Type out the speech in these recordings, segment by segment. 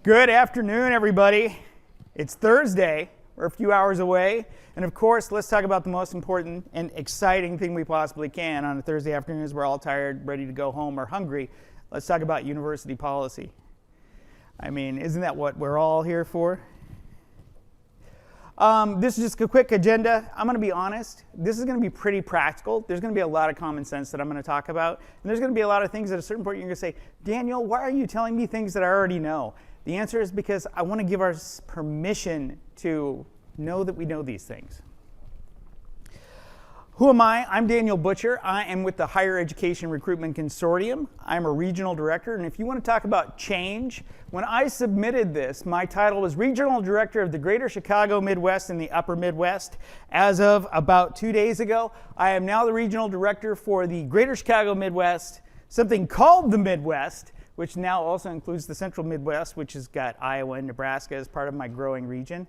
Good afternoon, everybody. It's Thursday. We're a few hours away. And of course, let's talk about the most important and exciting thing we possibly can on a Thursday afternoon as we're all tired, ready to go home, or hungry. Let's talk about university policy. I mean, isn't that what we're all here for? This is just a quick agenda. I'm going to be honest. This is going to be pretty practical. There's going to be a lot of common sense that I'm going to talk about. And there's going to be a lot of things at a certain point you're going to say, Daniel, why are you telling me things that I already know? The answer is because I want to give us permission to know that we know these things. Who am I? I'm Daniel Butcher. I am with the Higher Education Recruitment Consortium. I'm a regional director, and if you want to talk about change, when I submitted this, my title was Regional Director of the Greater Chicago Midwest and the Upper Midwest. As of about 2 days ago, I am now the Regional Director for the Greater Chicago Midwest, something called the Midwest, which now also includes the Central Midwest, which has got Iowa and Nebraska as part of my growing region.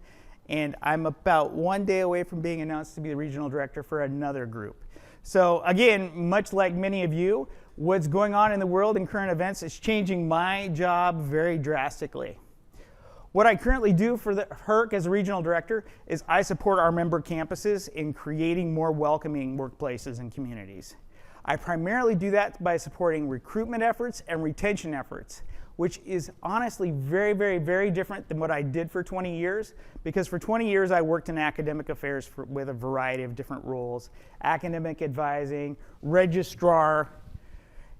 And I'm about 1 day away from being announced to be the regional director for another group. So again, much like many of you, what's going on in the world in current events is changing my job very drastically. What I currently do for the HERC as a regional director is I support our member campuses in creating more welcoming workplaces and communities. I primarily do that by supporting recruitment efforts and retention efforts, which is honestly very, very, very different than what I did for 20 years, because for 20 years I worked in academic affairs with a variety of different roles, academic advising, registrar,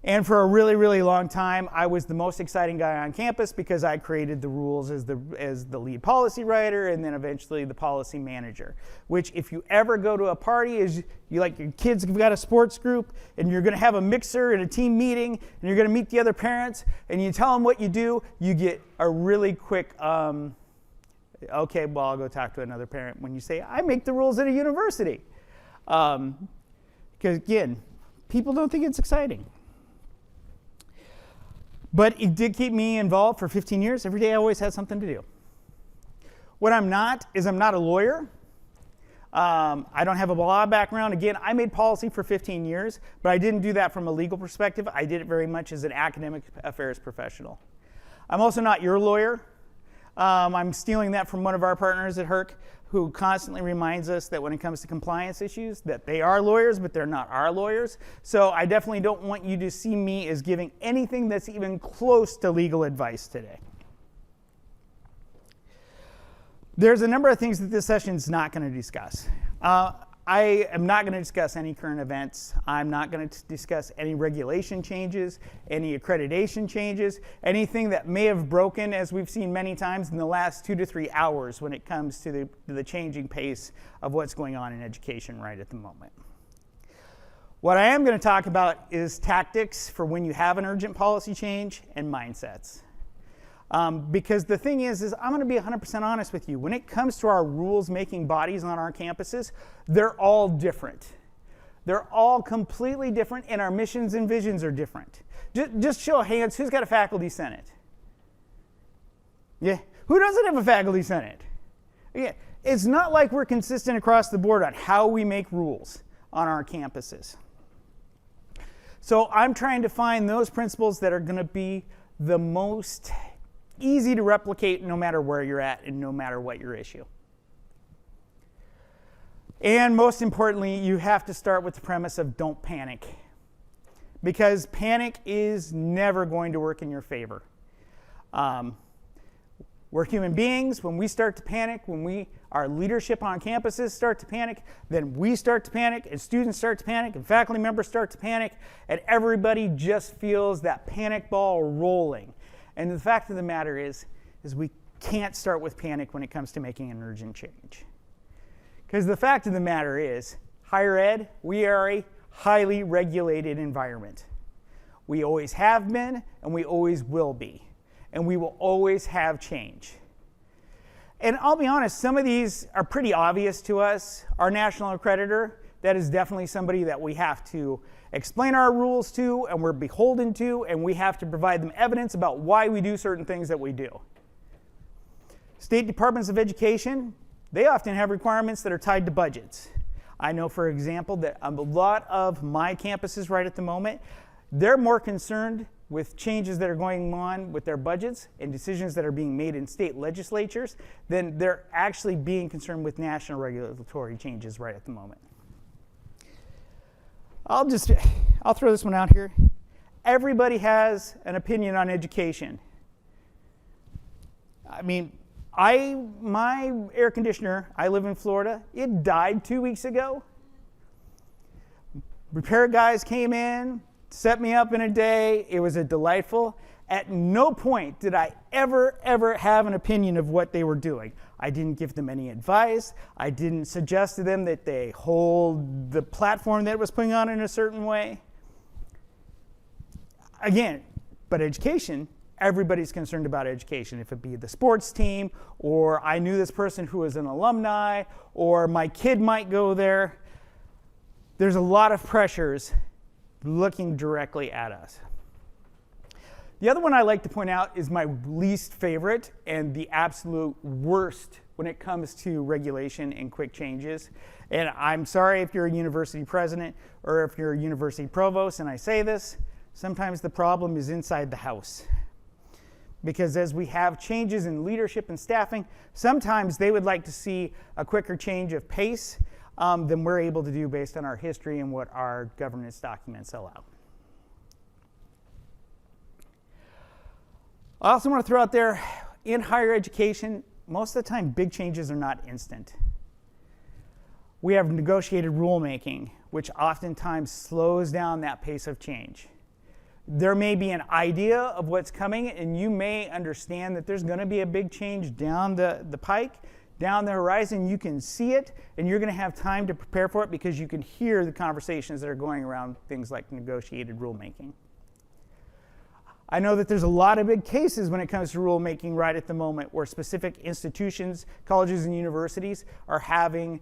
and for a really, really long time I was the most exciting guy on campus because I created the rules as the lead policy writer and then eventually the policy manager, which if you ever go to a party is you like your kids have got a sports group and you're going to have a mixer and a team meeting and you're going to meet the other parents and you tell them what you do, you get a really quick okay, well, I'll go talk to another parent when you say I make the rules at a university, because again, people don't think it's exciting. But it did keep me involved for 15 years. Every day I always had something to do. What I'm not is I'm not a lawyer. I don't have a law background. Again, I made policy for 15 years, but I didn't do that from a legal perspective. I did it very much as an academic affairs professional. I'm also not your lawyer. I'm stealing that from one of our partners at HERC, who constantly reminds us that when it comes to compliance issues, that they are lawyers, but they're not our lawyers. So I definitely don't want you to see me as giving anything that's even close to legal advice today. There's a number of things that this session is not going to discuss. I am not going to discuss any current events. I'm not going to discuss any regulation changes, any accreditation changes, anything that may have broken, as we've seen many times in the last 2 to 3 hours when it comes to the changing pace of what's going on in education right at the moment. What I am going to talk about is tactics for when you have an urgent policy change and mindsets. Because the thing is I'm going to be 100% honest with you. When it comes to our rules-making bodies on our campuses, they're all different. They're all completely different, and our missions and visions are different. Just show of hands, who's got a faculty senate? Yeah, who doesn't have a faculty senate? Yeah, it's not like we're consistent across the board on how we make rules on our campuses. So I'm trying to find those principles that are going to be the most easy to replicate no matter where you're at and no matter what your issue. And most importantly, you have to start with the premise of don't panic, because panic is never going to work in your favor. We're human beings. When we start to panic, when our leadership on campuses start to panic, then we start to panic, and students start to panic, and faculty members start to panic, and everybody just feels that panic ball rolling. And the fact of the matter is we can't start with panic when it comes to making an urgent change. Because the fact of the matter is, higher ed, we are a highly regulated environment. We always have been, and we always will be. And we will always have change. And I'll be honest, some of these are pretty obvious to us. Our national accreditor, that is definitely somebody that we have to explain our rules to, and we're beholden to, and we have to provide them evidence about why we do certain things that we do. State departments of education, they often have requirements that are tied to budgets. I know, for example, that a lot of my campuses right at the moment, they're more concerned with changes that are going on with their budgets and decisions that are being made in state legislatures than they're actually being concerned with national regulatory changes right at the moment. I'll throw this one out here. Everybody has an opinion on education. I mean, my air conditioner, I live in Florida, it died 2 weeks ago. Repair guys came in, set me up in a day. It was delightful. At no point did I ever have an opinion of what they were doing. I didn't give them any advice. I didn't suggest to them that they hold the platform that it was putting on in a certain way. Again, but education, everybody's concerned about education. If it be the sports team, or I knew this person who was an alumni, or my kid might go there. There's a lot of pressures looking directly at us. The other one I like to point out is my least favorite and the absolute worst when it comes to regulation and quick changes. And I'm sorry if you're a university president or if you're a university provost and I say this, sometimes the problem is inside the house. Because as we have changes in leadership and staffing, sometimes they would like to see a quicker change of pace than we're able to do based on our history and what our governance documents allow. I also want to throw out there, in higher education, most of the time big changes are not instant. We have negotiated rulemaking, which oftentimes slows down that pace of change. There may be an idea of what's coming, and you may understand that there's going to be a big change down the pike, down the horizon. You can see it, and you're going to have time to prepare for it because you can hear the conversations that are going around things like negotiated rulemaking. I know that there's a lot of big cases when it comes to rulemaking right at the moment where specific institutions, colleges and universities are having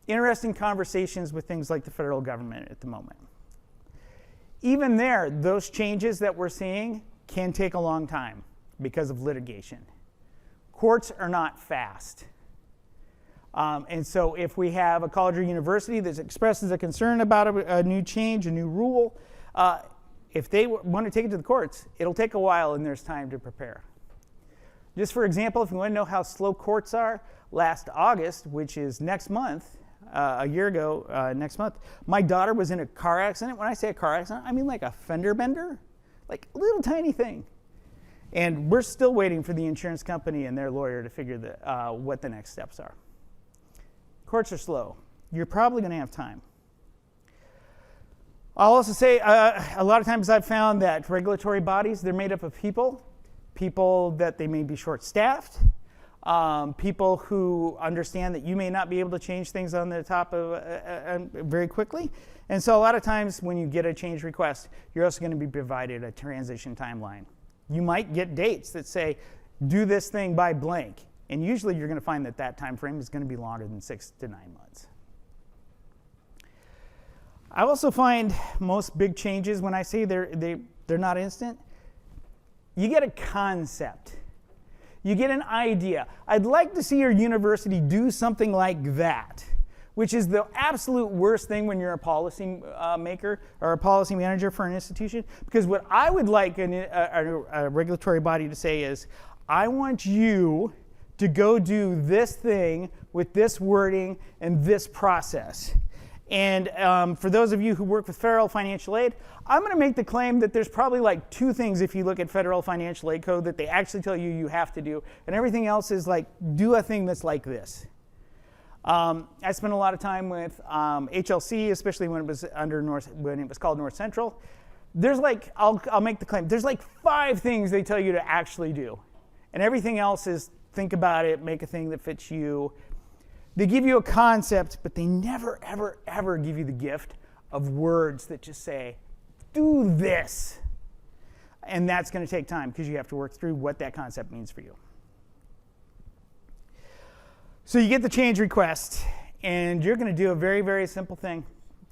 interesting conversations with things like the federal government at the moment. Even there, those changes that we're seeing can take a long time because of litigation. Courts are not fast. And so if we have a college or university that expresses a concern about a new change, a new rule, if they want to take it to the courts, it'll take a while and there's time to prepare. Just for example, if you want to know how slow courts are, last August, which is next month, a year ago next month, my daughter was in a car accident. When I say a car accident, I mean like a fender bender, like a little tiny thing. And we're still waiting for the insurance company and their lawyer to figure what the next steps are. Courts are slow. You're probably going to have time. I'll also say a lot of times I've found that regulatory bodies, they're made up of people that they may be short-staffed, people who understand that you may not be able to change things on the top of very quickly. And so a lot of times when you get a change request, you're also going to be provided a transition timeline. You might get dates that say, do this thing by blank. And usually you're going to find that that time frame is going to be longer than 6 to 9 months. I also find most big changes, when I say they're not instant, you get a concept. You get an idea. I'd like to see your university do something like that, which is the absolute worst thing when you're a policy maker or a policy manager for an institution. Because what I would like a regulatory body to say is, I want you to go do this thing with this wording and this process. And for those of you who work with federal financial aid, I'm going to make the claim that there's probably like 2 things if you look at federal financial aid code that they actually tell you you have to do, and everything else is like, do a thing that's like this. I spent a lot of time with HLC, especially when it was when it was called North Central. There's like, I'll make the claim, there's like 5 things they tell you to actually do, and everything else is think about it, make a thing that fits you. They give you a concept, but they never, ever, ever give you the gift of words that just say, do this. And that's going to take time because you have to work through what that concept means for you. So you get the change request, and you're going to do a very, very simple thing.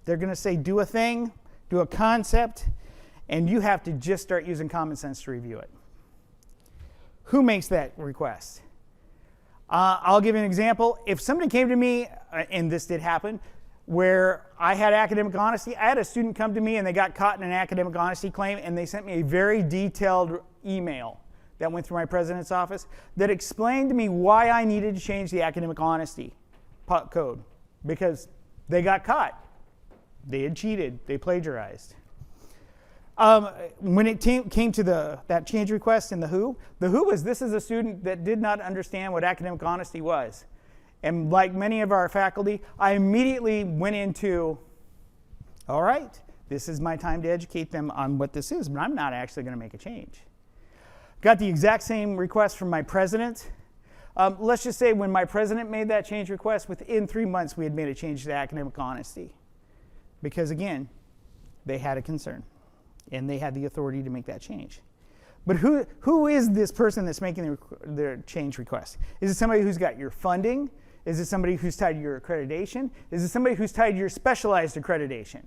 They're going to say, do a thing, do a concept, and you have to just start using common sense to review it. Who makes that request? I'll give you an example. If somebody came to me, and this did happen, where I had academic honesty. I had a student come to me and they got caught in an academic honesty claim, and they sent me a very detailed email that went through my president's office that explained to me why I needed to change the academic honesty code, because they got caught. They had cheated. They plagiarized. When it came to that change request in the WHO was, this is a student that did not understand what academic honesty was. And like many of our faculty, I immediately went into, all right, this is my time to educate them on what this is, but I'm not actually going to make a change. Got the exact same request from my president. Let's just say when my president made that change request, within 3 months we had made a change to academic honesty. Because again, they had a concern and they had the authority to make that change. But who is this person that's making the change request? Is it somebody who's got your funding? Is it somebody who's tied to your accreditation? Is it somebody who's tied to your specialized accreditation?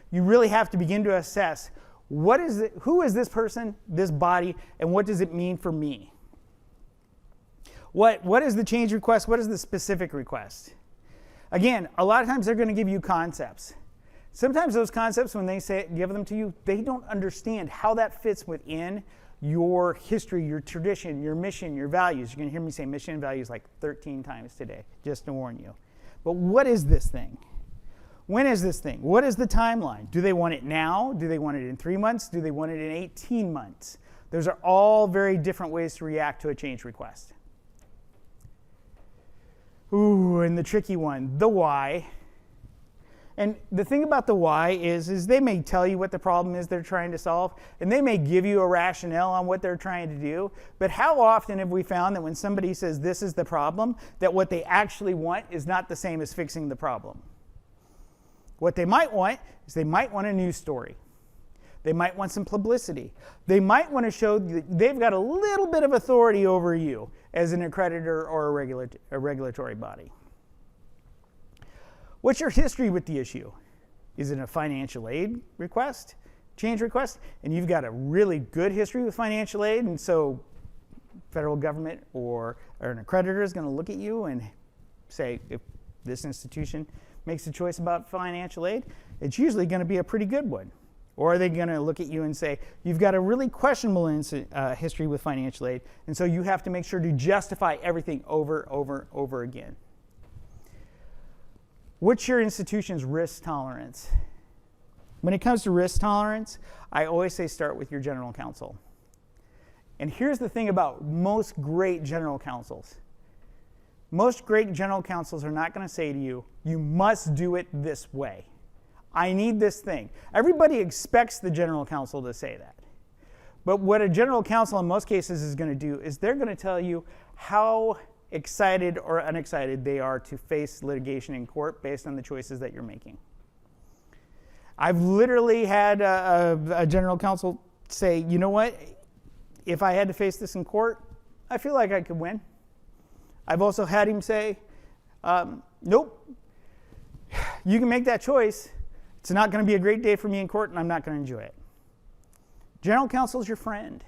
You really have to begin to assess who is this person, this body, and what does it mean for me? What is the change request? What is the specific request? Again, a lot of times they're going to give you concepts. Sometimes those concepts, when they give them to you, they don't understand how that fits within your history, your tradition, your mission, your values. You're going to hear me say mission and values like 13 times today, just to warn you. But what is this thing? When is this thing? What is the timeline? Do they want it now? Do they want it in 3 months? Do they want it in 18 months? Those are all very different ways to react to a change request. Ooh, and the tricky one, the why. And the thing about the why is they may tell you what the problem is they're trying to solve, and they may give you a rationale on what they're trying to do, but how often have we found that when somebody says this is the problem, that what they actually want is not the same as fixing the problem? What they might want is they might want a news story. They might want some publicity. They might want to show that they've got a little bit of authority over you as an accreditor or a regulatory body. What's your history with the issue? Is it a financial aid request, change request? And you've got a really good history with financial aid, and so federal government or an accreditor is going to look at you and say, if this institution makes a choice about financial aid, it's usually going to be a pretty good one. Or are they going to look at you and say, you've got a really questionable history with financial aid, and so you have to make sure to justify everything over again. What's your institution's risk tolerance? When it comes to risk tolerance, I always say start with your general counsel. And here's the thing about most great general counsels. Most great general counsels are not going to say to you, you must do it this way. I need this thing. Everybody expects the general counsel to say that. But what a general counsel in most cases is going to do is they're going to tell you how excited or unexcited they are to face litigation in court based on the choices that you're making. I've literally had a general counsel say, you know what, if I had to face this in court, I feel like I could win. I've also had him say, nope, you can make that choice. It's not going to be a great day for me in court, and I'm not going to enjoy it. General counsel is your friend.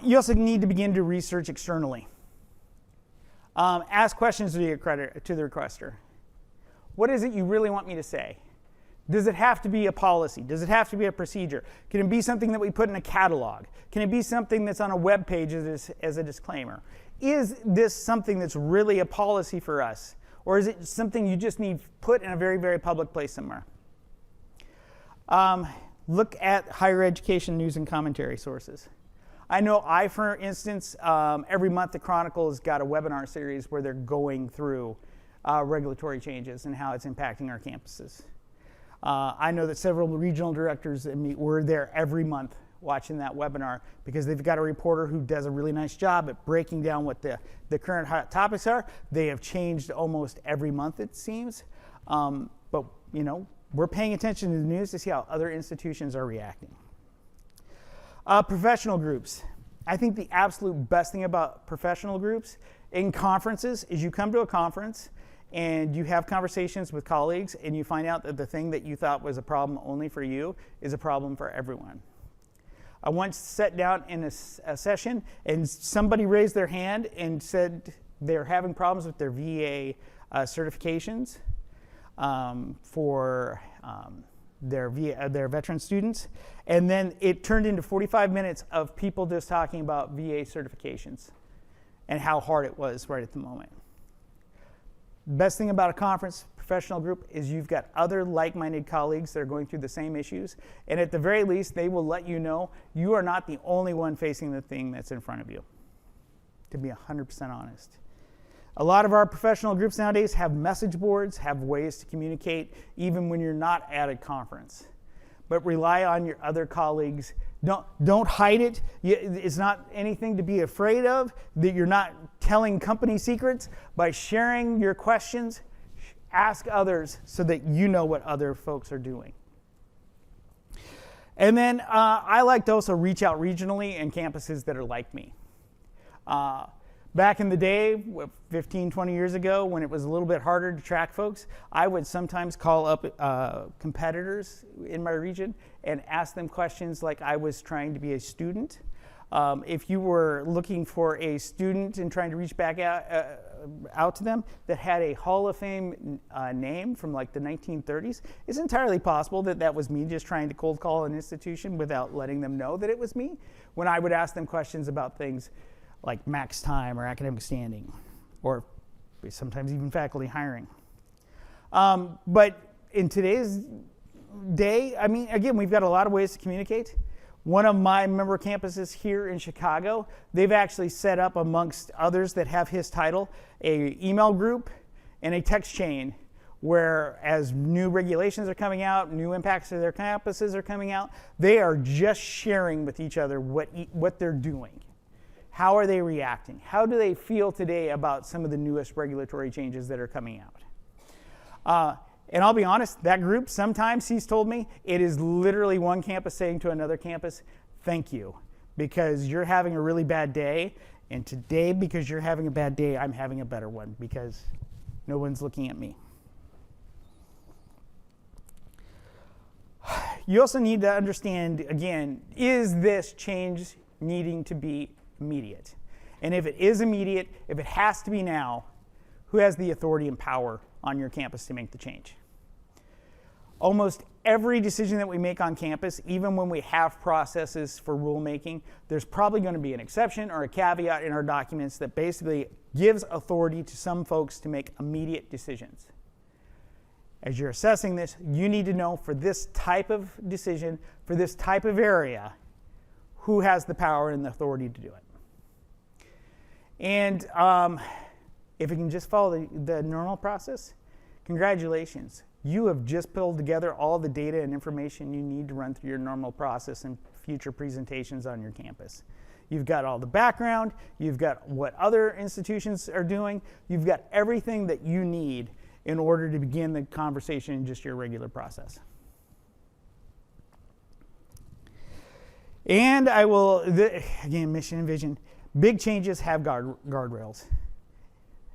You also need to begin to research externally. Ask questions to the requester. What is it you really want me to say? Does it have to be a policy? Does it have to be a procedure? Can it be something that we put in a catalog? Can it be something that's on a web page as a disclaimer? Is this something that's really a policy for us? Or is it something you just need put in a very, very public place somewhere? Look at higher education news and commentary sources. I know for instance, every month the Chronicle has got a webinar series where they're going through regulatory changes and how it's impacting our campuses. I know that several regional directors were there every month watching that webinar because they've got a reporter who does a really nice job at breaking down what the current hot topics are. They have changed almost every month, it seems. But you know, we're paying attention to the news to see how other institutions are reacting. Professional groups. I think the absolute best thing about professional groups in conferences is you come to a conference and you have conversations with colleagues and you find out that the thing that you thought was a problem only for you is a problem for everyone. I once sat down in a session and somebody raised their hand and said, they're having problems with their VA certifications for their veteran students. And then it turned into 45 minutes of people just talking about VA certifications and how hard it was right at the moment. Best thing about a conference professional group is you've got other like-minded colleagues that are going through the same issues, and at the very least, they will let you know you are not the only one facing the thing that's in front of you, to be 100% honest. A lot of our professional groups nowadays have message boards, have ways to communicate, even when you're not at a conference. But rely on your other colleagues. Don't hide it. It's not anything to be afraid of, that you're not telling company secrets. By sharing your questions, ask others so that you know what other folks are doing. And then I like to also reach out regionally in campuses that are like me. Back in the day, 15, 20 years ago, when it was a little bit harder to track folks, I would sometimes call up competitors in my region and ask them questions like I was trying to be a student. If you were looking for a student and trying to reach back out to them that had a Hall of Fame name from like the 1930s, it's entirely possible that that was me just trying to cold call an institution without letting them know that it was me, when I would ask them questions about things like max time or academic standing, or sometimes even faculty hiring. But in today's day, I mean, again, we've got a lot of ways to communicate. One of my member campuses here in Chicago, they've actually set up, amongst others that have his title, a email group and a text chain where, as new regulations are coming out, new impacts to their campuses are coming out, they are just sharing with each other what they're doing. How are they reacting? How do they feel today about some of the newest regulatory changes that are coming out? And I'll be honest, that group, sometimes he's told me, it is literally one campus saying to another campus, thank you, because you're having a really bad day, and today, because you're having a bad day, I'm having a better one, because no one's looking at me. You also need to understand, again, is this change needing to be immediate? And if it is immediate, if it has to be now, who has the authority and power on your campus to make the change? Almost every decision that we make on campus, even when we have processes for rulemaking, there's probably going to be an exception or a caveat in our documents that basically gives authority to some folks to make immediate decisions. As you're assessing this, you need to know, for this type of decision, for this type of area, who has the power and the authority to do it. And if you can just follow the normal process, congratulations. You have just pulled together all the data and information you need to run through your normal process and future presentations on your campus. You've got all the background, you've got what other institutions are doing, you've got everything that you need in order to begin the conversation in just your regular process. And I will, again, mission and vision, big changes have guardrails.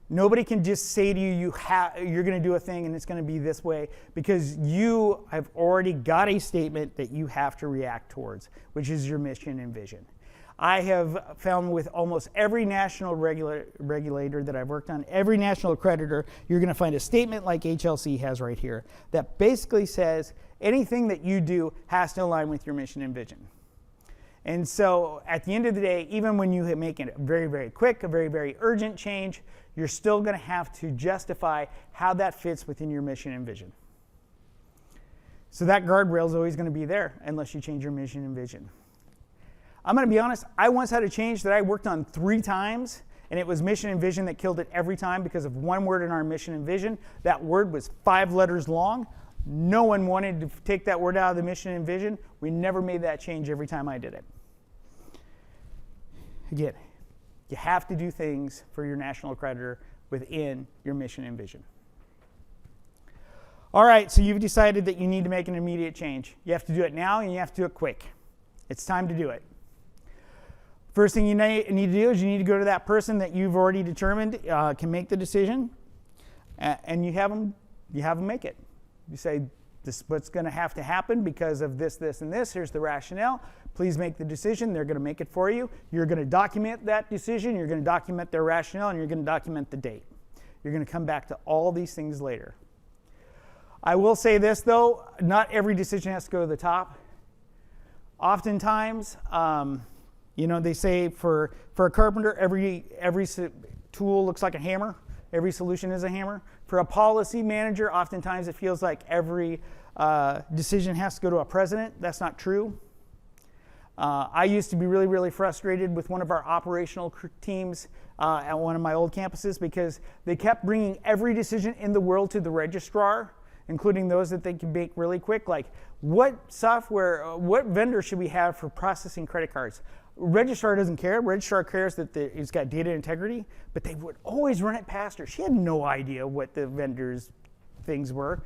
Nobody can just say to you, you're going to do a thing and it's going to be this way, because you have already got a statement that you have to react towards, which is your mission and vision. I have found with almost every national regulator that I've worked on, every national accreditor, you're going to find a statement like HLC has right here that basically says anything that you do has to align with your mission and vision. And so at the end of the day, even when you make it very, very quick, a very, very urgent change, you're still going to have to justify how that fits within your mission and vision. So that guardrail is always going to be there unless you change your mission and vision. I'm going to be honest, I once had a change that I worked on 3 times, and it was mission and vision that killed it every time because of one word in our mission and vision. That word was 5 letters long. No one wanted to take that word out of the mission and vision. We never made that change every time I did it. Again, you have to do things for your national accreditor within your mission and vision. All right, so you've decided that you need to make an immediate change. You have to do it now and you have to do it quick. It's time to do it. First thing you need to do is you need to go to that person that you've already determined can make the decision, and you have them make it. You say, This is what's going to have to happen because of this, this, and this. Here's the rationale. Please make the decision. They're going to make it for you. You're going to document that decision. You're going to document their rationale, and you're going to document the date. You're going to come back to all these things later. I will say this, though. Not every decision has to go to the top. Oftentimes, they say for a carpenter, every tool looks like a hammer. Every solution is a hammer. For a policy manager, oftentimes it feels like every decision has to go to a president. That's not true. I used to be really, really frustrated with one of our operational teams at one of my old campuses because they kept bringing every decision in the world to the registrar, including those that they could make really quick. Like, what vendor should we have for processing credit cards? Registrar doesn't care. Registrar cares that it's got data integrity, but they would always run it past her. She had no idea what the vendor's things were.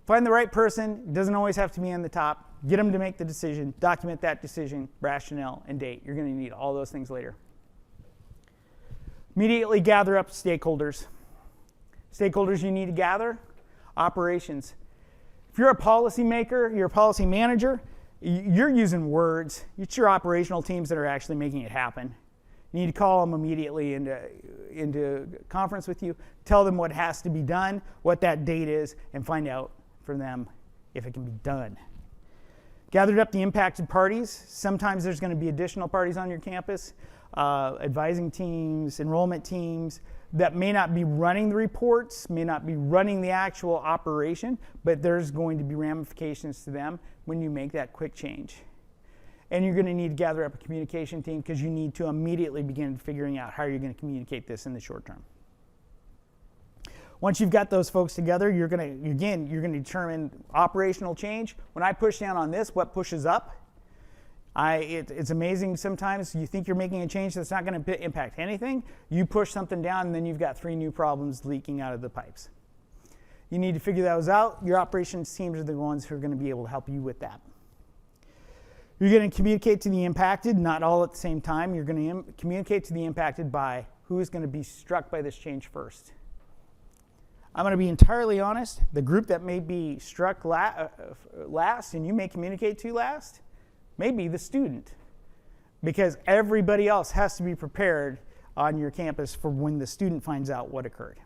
Find the right person. Doesn't always have to be on the top. Get them to make the decision. Document that decision, rationale, and date. You're going to need all those things later. Immediately gather up stakeholders. Stakeholders you need to gather. Operations. If you're a policy maker, you're a policy manager, you're using words. It's your operational teams that are actually making it happen. You need to call them immediately into conference with you, tell them what has to be done, what that date is, and find out from them if it can be done. Gathered up the impacted parties. Sometimes there's going to be additional parties on your campus, advising teams, enrollment teams, that may not be running the reports, may not be running the actual operation, but there's going to be ramifications to them when you make that quick change. And you're going to need to gather up a communication team because you need to immediately begin figuring out how you're going to communicate this in the short term. Once you've got those folks together, you're going to determine operational change. When I push down on this, what pushes up? It's amazing sometimes you think you're making a change that's not going to impact anything. You push something down and then you've got 3 new problems leaking out of the pipes. You need to figure those out. Your operations teams are the ones who are going to be able to help you with that. You're going to communicate to the impacted, not all at the same time. You're going to communicate to the impacted by who is going to be struck by this change first. I'm going to be entirely honest. The group that may be struck last and you may communicate to last, maybe the student, because everybody else has to be prepared on your campus for when the student finds out what occurred.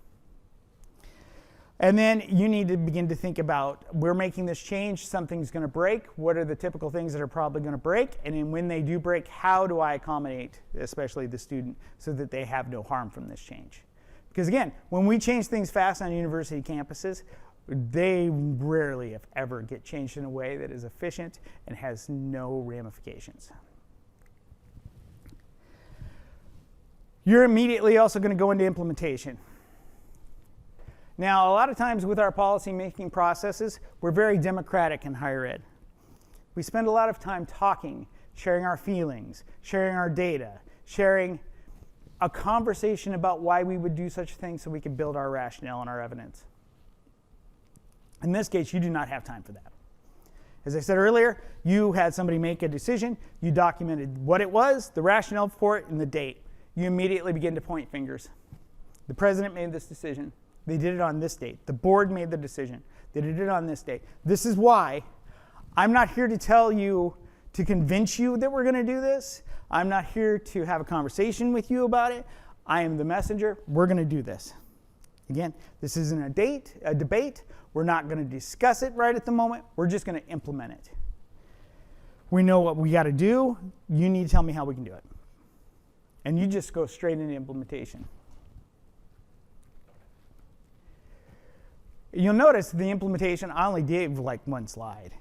And then you need to begin to think about, we're making this change, something's going to break. What are the typical things that are probably going to break? And then when they do break, how do I accommodate, especially the student, so that they have no harm from this change? Because again, when we change things fast on university campuses, they rarely, if ever, get changed in a way that is efficient and has no ramifications. You're immediately also going to go into implementation. Now, a lot of times with our policy-making processes, we're very democratic in higher ed. We spend a lot of time talking, sharing our feelings, sharing our data, sharing a conversation about why we would do such things so we can build our rationale and our evidence. In this case, you do not have time for that. As I said earlier, you had somebody make a decision, you documented what it was, the rationale for it, and the date. You immediately begin to point fingers. The president made this decision. They did it on this date. The board made the decision. They did it on this date. This is why I'm not here to tell you, to convince you that we're going to do this. I'm not here to have a conversation with you about it. I am the messenger. We're going to do this. Again, this isn't a debate. We're not going to discuss it right at the moment. We're just going to implement it. We know what we got to do. You need to tell me how we can do it. And you just go straight into implementation. You'll notice the implementation, I only gave like one slide.